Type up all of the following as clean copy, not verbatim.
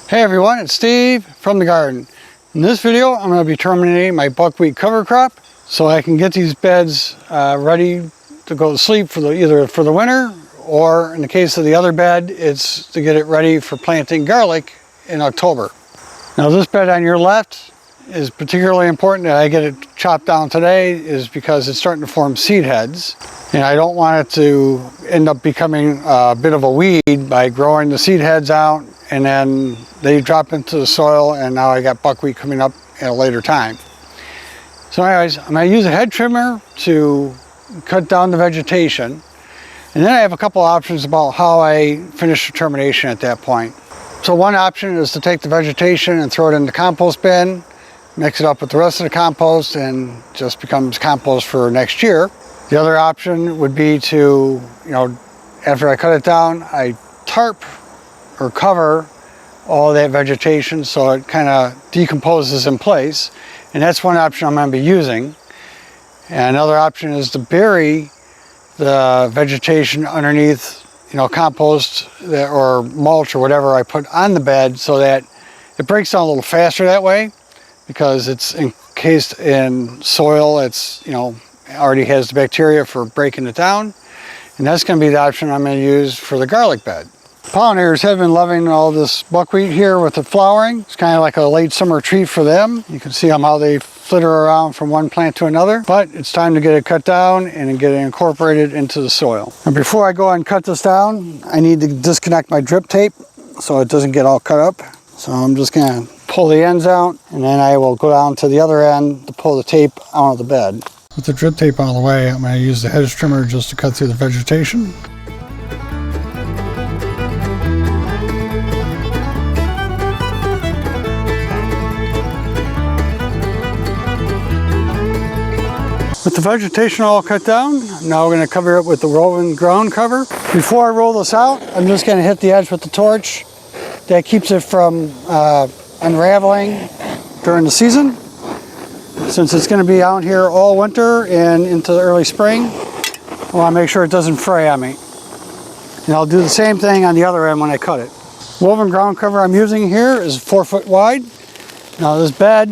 Hey everyone, it's Steve from the garden. In this video, I'm going to be terminating my buckwheat cover crop so I can get these beds ready to go to sleep for either for the winter, or in the case of the other bed, it's to get it ready for planting garlic in October. Now this bed on your left is particularly important that I get it chopped down today, is because it's starting to form seed heads. And I don't want it to end up becoming a bit of a weed by growing the seed heads out and then they drop into the soil and now I got buckwheat coming up at a later time. So anyways, I'm going to use a head trimmer to cut down the vegetation. And then I have a couple options about how I finish the termination at that point. So one option is to take the vegetation and throw it in the compost bin, mix it up with the rest of the compost, and just becomes compost for next year. The other option would be to, after I cut it down, I tarp or cover all that vegetation so it kind of decomposes in place. And that's one option I'm going to be using. And another option is to bury the vegetation underneath, compost or mulch or whatever I put on the bed so that it breaks down a little faster that way, because it's encased in soil. It's, already has the bacteria for breaking it down. And that's going to be the option I'm going to use for the garlic bed. Pollinators have been loving all this buckwheat here with the flowering. It's kind of like a late summer treat for them. You can see how they flitter around from one plant to another. But it's time to get it cut down and get it incorporated into the soil. And before I go and cut this down, I need to disconnect my drip tape so it doesn't get all cut up. So I'm just going to pull the ends out, and then I will go down to the other end to pull the tape out of the bed. With the drip tape out of the way, I'm going to use the hedge trimmer just to cut through the vegetation. With the vegetation all cut down, now we're going to cover it with the woven ground cover. Before I roll this out, I'm just going to hit the edge with the torch. That keeps it from unraveling during the season. Since it's going to be out here all winter and into the early spring, I want to make sure it doesn't fray on me. And I'll do the same thing on the other end when I cut it. Woven ground cover I'm using here is 4 foot wide. Now this bed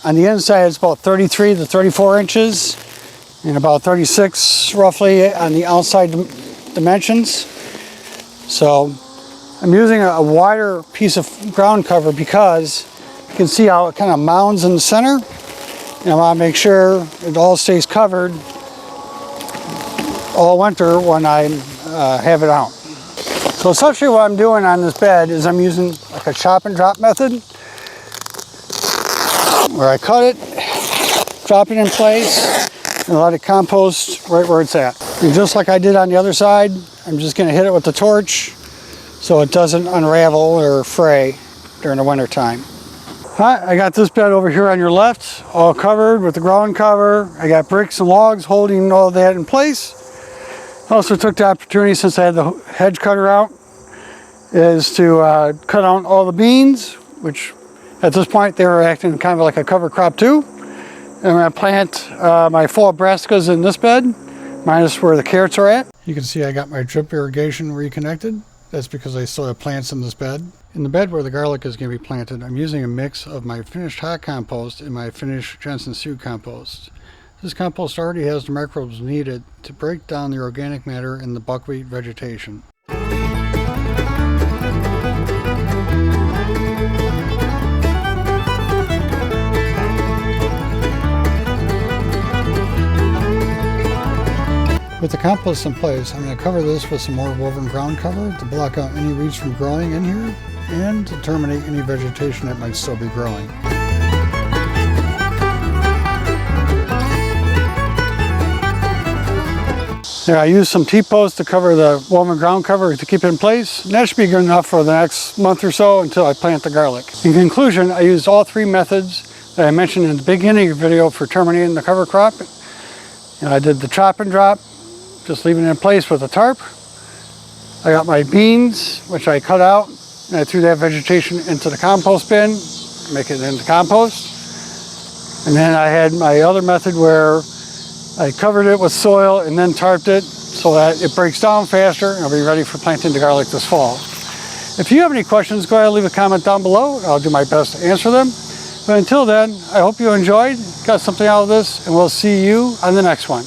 on the inside is about 33 to 34 inches and about 36 roughly on the outside dimensions. So I'm using a wider piece of ground cover because you can see how it kind of mounds in the center. And I want to make sure it all stays covered all winter when I have it out. So essentially what I'm doing on this bed is I'm using like a chop and drop method, where I cut it, drop it in place, and let it compost right where it's at. And just like I did on the other side, I'm just going to hit it with the torch so it doesn't unravel or fray during the winter time. Alright, I got this bed over here on your left, all covered with the ground cover. I got bricks and logs holding all that in place. I also took the opportunity, since I had the hedge cutter out, is to cut out all the beans, which at this point they were acting kind of like a cover crop too. And I'm going to plant my fall brassicas in this bed, minus where the carrots are at. You can see I got my drip irrigation reconnected. That's because I still have plants in this bed. In the bed where the garlic is going to be planted, I'm using a mix of my finished hot compost and my finished Jensen seed compost. This compost already has the microbes needed to break down the organic matter in the buckwheat vegetation. With the compost in place, I'm going to cover this with some more woven ground cover to block out any weeds from growing in here and to terminate any vegetation that might still be growing. There, I used some T-posts to cover the woven ground cover to keep it in place, and that should be good enough for the next month or so until I plant the garlic. In conclusion, I used all three methods that I mentioned in the beginning of the video for terminating the cover crop. I did the chop and drop, just leaving it in place with a tarp. I got my beans, which I cut out, and I threw that vegetation into the compost bin, make it into compost. And then I had my other method where I covered it with soil and then tarped it so that it breaks down faster and I'll be ready for planting the garlic this fall. If you have any questions, go ahead and leave a comment down below. I'll do my best to answer them. But until then, I hope you enjoyed, got something out of this, and we'll see you on the next one.